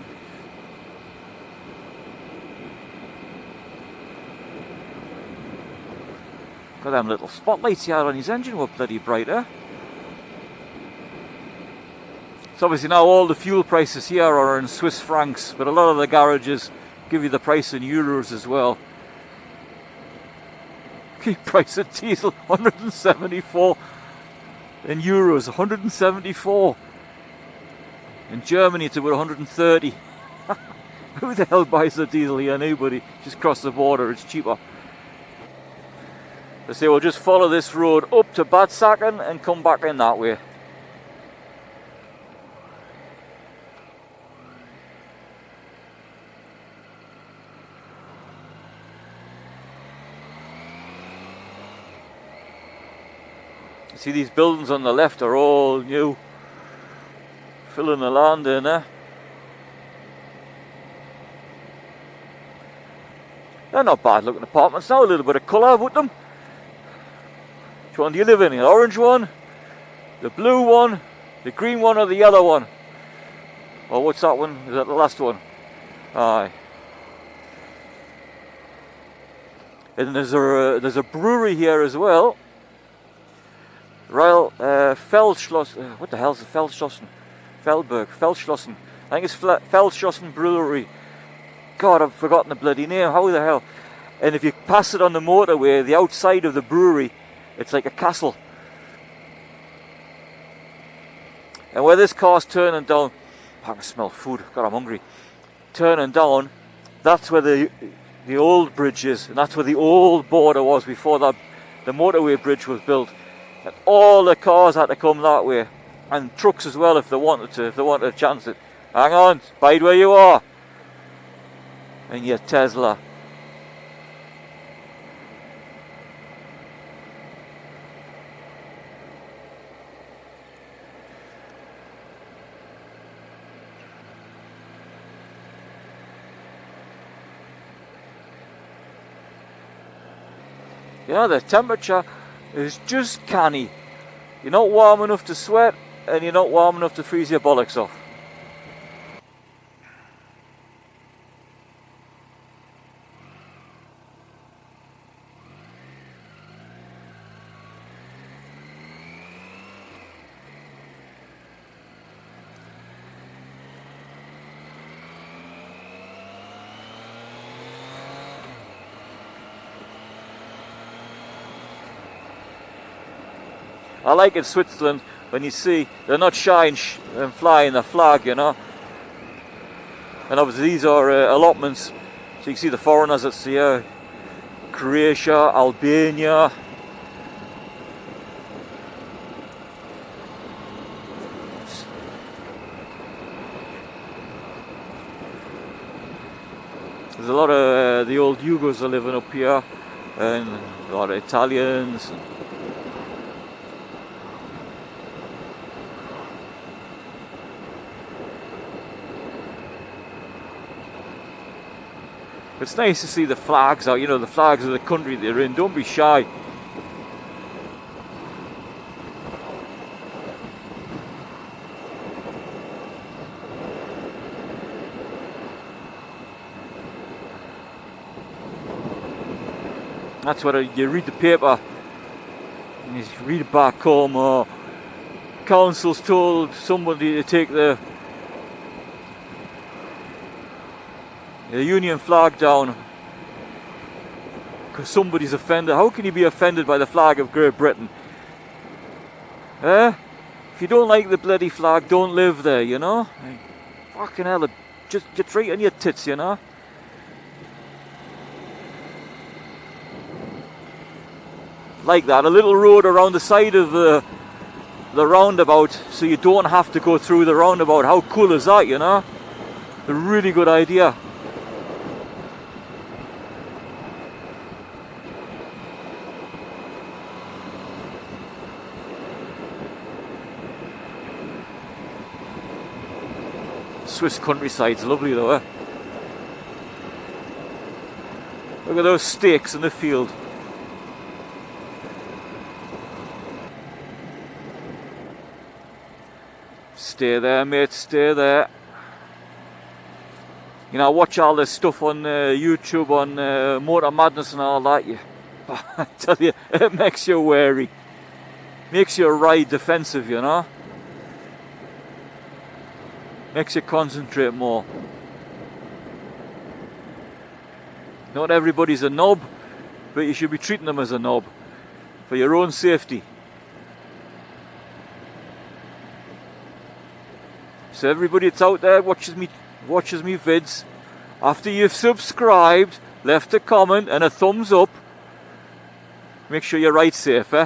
Got them little spotlights here on his engine were bloody bright, eh? So obviously now all the fuel prices here are in Swiss francs, but a lot of the garages give you the price in euros as well. Price of diesel 174 in euros, 174. In Germany it's about 130. Who the hell buys a diesel here? Nobody. Just cross the border, it's cheaper. They say we'll just follow this road up to Badsacken and come back in that way. You see these buildings on the left are all new, filling the land in there. They're not bad looking apartments now, a little bit of colour with them. Which one do you live in? The orange one, the blue one, the green one, or the yellow one? Or what's that one? Is that the last one? Aye. And there's a brewery here as well. Royal Feldschlossen. What the hell is the Feldschlossen? Feldschlossen. I think it's Feldschlossen Brewery. God, I've forgotten the bloody name. How the hell? And if you pass it on the motorway, the outside of the brewery, it's like a castle. And where this car's turning down, I can smell food. God, I'm hungry. Turning down, that's where the old bridge is, and that's where the old border was before the motorway bridge was built. And all the cars had to come that way, and trucks as well if they wanted to chance it. Hang on, bide where you are. And your Tesla. You know, the temperature is just canny. You're not warm enough to sweat, and you're not warm enough to freeze your bollocks off. I like in Switzerland when you see they're not shy and flying the flag, you know. And obviously these are allotments, so you can see the foreigners that's here. Croatia, Albania. There's a lot of the old Yugos are living up here, and a lot of Italians. It's nice to see the flags out, you know, the flags of the country they're in. Don't be shy. That's what you read the paper and you read it back home, or council's told somebody to take the Union flag down because somebody's offended. How can you be offended by the flag of Great Britain? If you don't like the bloody flag, don't live there, you know? Fucking hell, just right on your tits, you know? Like that, a little road around the side of the roundabout so you don't have to go through the roundabout. How cool is that, you know? A really good idea. Swiss countryside's lovely though, eh? Look at those stakes in the field. Stay there, mate, stay there. You know, I watch all this stuff on YouTube on Motor Madness and all that. I tell you, it makes you wary. Makes you ride defensive, you know. Makes you concentrate more. Not everybody's a knob, but you should be treating them as a knob for your own safety. So everybody that's out there watches me vids, after you've subscribed, left a comment and a thumbs up, make sure you're right safe, eh?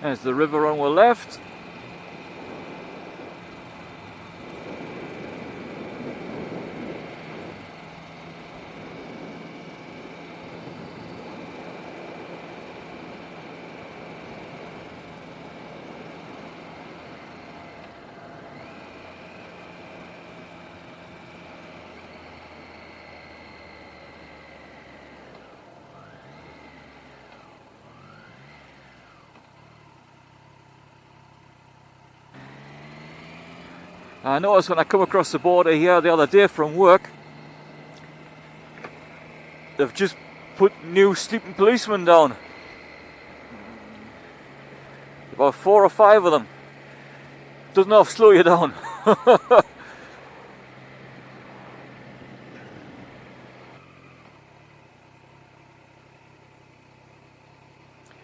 There's the river on our left. I noticed when I come across the border here the other day from work, they've just put new sleeping policemen down. About 4 or 5 of them. Doesn't half slow you down.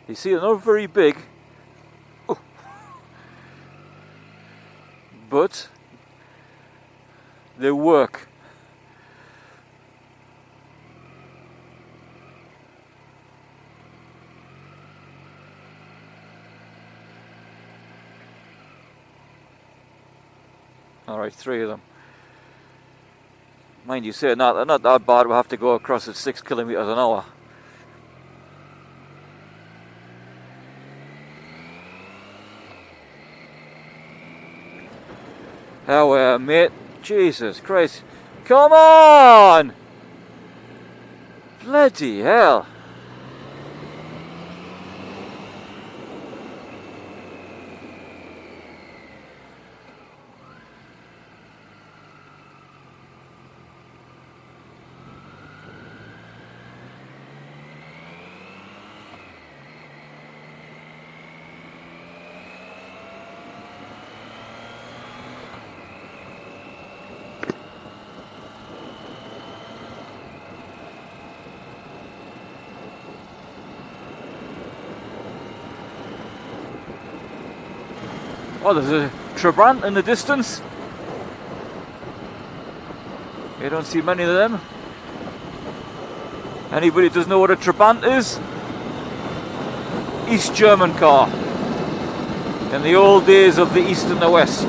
You see, they're not very big, but they work. Alright, 3 of them. Mind you, say they're not that bad. We'll have to go across at 6 kilometers an hour. How, mate? Jesus Christ. Come on! Bloody hell. Oh, there's a Trident in the distance. You don't see many of them. Anybody who doesn't know what a Trident is? East German car. In the old days of the East and the West.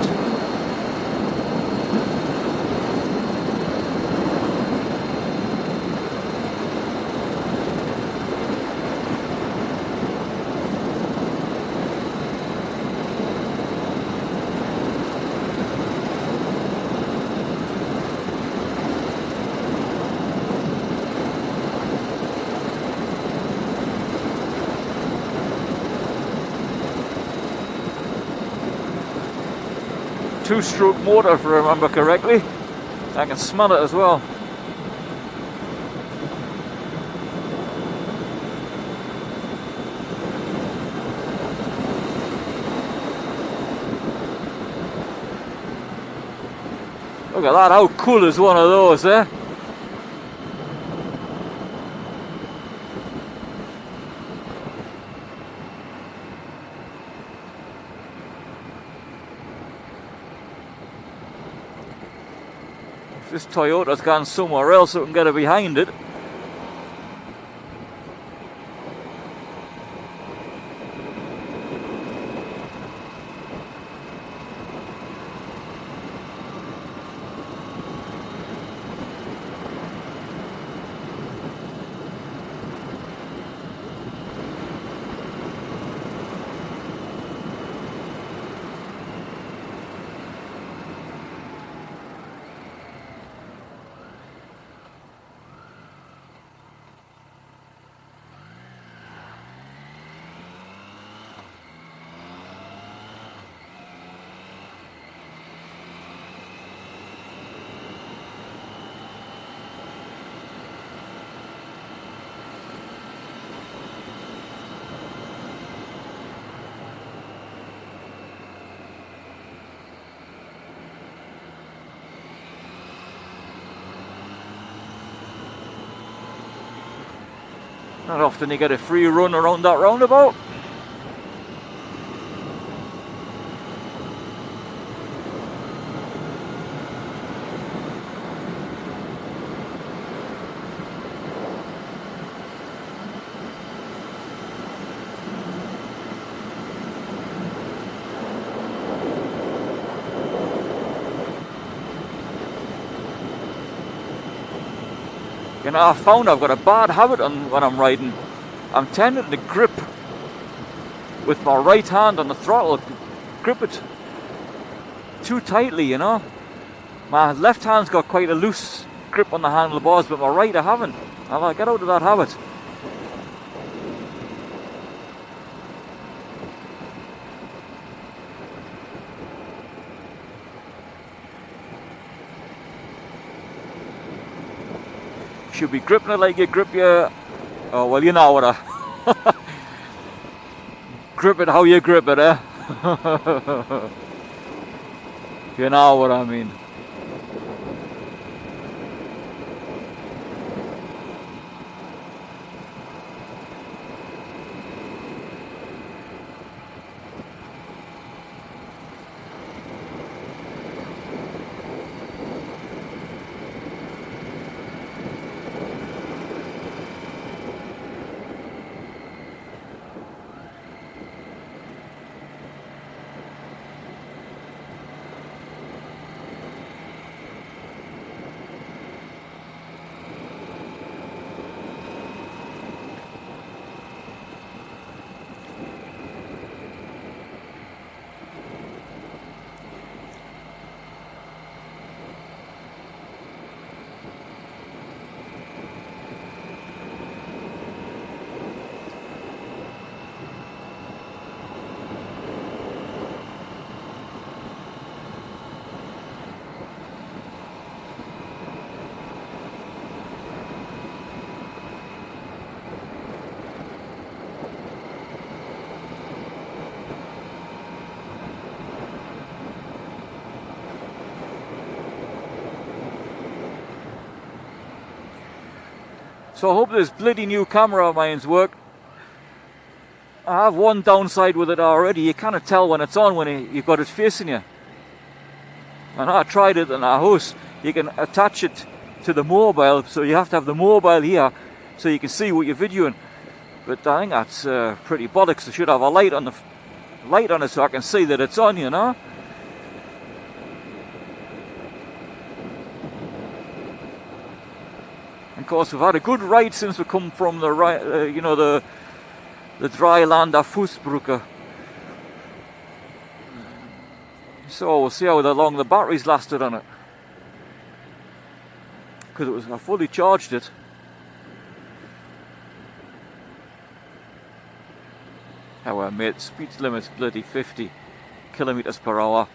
two-stroke motor, if I remember correctly. I can smell it as well. Look at that, how cool is one of those, eh? If this Toyota's gone somewhere else, we can get it behind it. Not often you get a free run around that roundabout. You know, I found I've got a bad habit when I'm riding. I'm tending to grip with my right hand on the throttle, grip it too tightly, you know. My left hand's got quite a loose grip on the handlebars, but my right I haven't. I'll get out of that habit. Should be gripping it like you grip your... Oh, well, you know what I... Grip it how you grip it, eh? You know what I mean. So I hope this bloody new camera of mine's work. I have one downside with it already. You kind of tell when it's on when you've got it facing you. And I tried it in our house. You can attach it to the mobile, so you have to have the mobile here so you can see what you're videoing. But I think that's pretty bollocks. I should have a light on it so I can see that it's on, you know. Of course, we've had a good ride since we come from the dry land of Fußbrücke. So we'll see how long the batteries lasted on it. Because I fully charged it. However, mate, speed limit's bloody 50 kilometers per hour.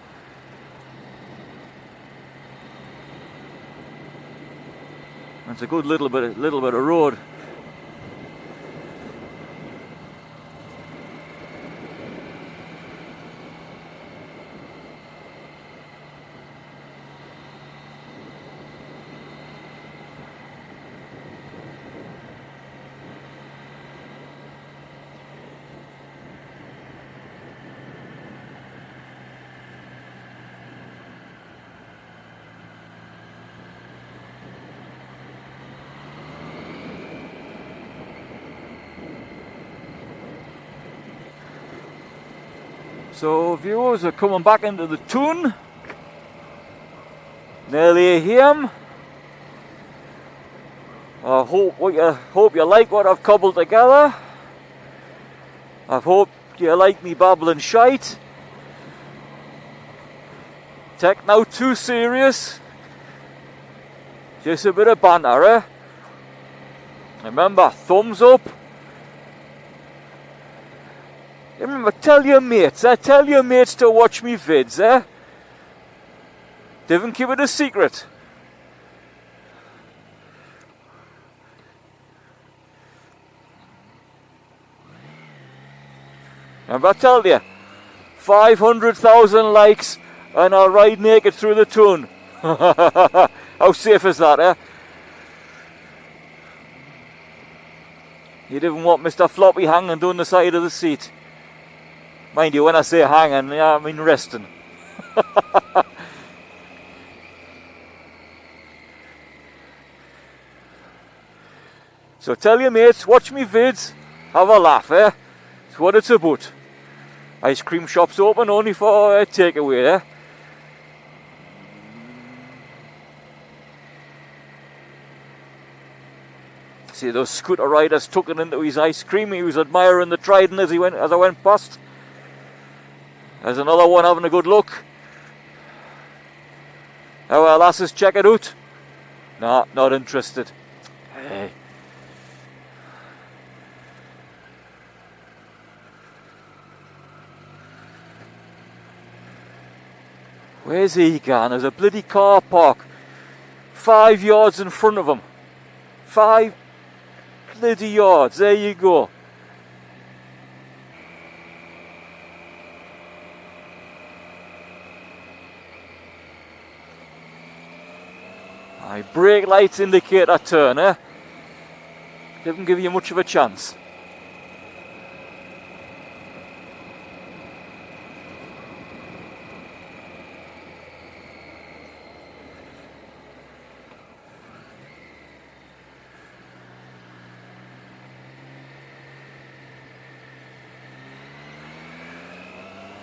It's a good little bit of road. So viewers are coming back into the tune. Nearly here. I hope you like what I've cobbled together. I hope you like me babbling shite. Take now too serious. Just a bit of banter, eh? Remember, thumbs up. Remember, tell your mates to watch me vids, eh? Don't keep it a secret. Remember, I tell you, 500,000 likes and I'll ride naked through the tune. How safe is that, eh? You didn't want Mr. Floppy hanging down the side of the seat. Mind you, when I say hanging, I mean resting. So tell your mates, watch me vids, have a laugh, eh? It's what it's about. Ice cream shops open only for takeaway, eh? See those scooter riders tucking into his ice cream. He was admiring the Trident as I went past. There's another one having a good look. Oh well, lasses, check it out. Nah, not interested. Hey. Where's he gone? There's a bloody car park 5 yards in front of him. 5 bloody yards. There you go. My brake lights indicate a turn, eh? Didn't give you much of a chance.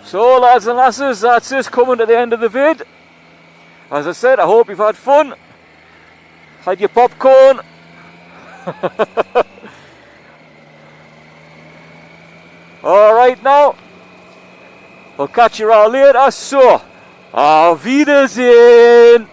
So lads and lasses, that's us coming to the end of the vid. As I said, I hope you've had fun. Had your popcorn. Alright now. I'll catch you all later. So, auf Wiedersehen.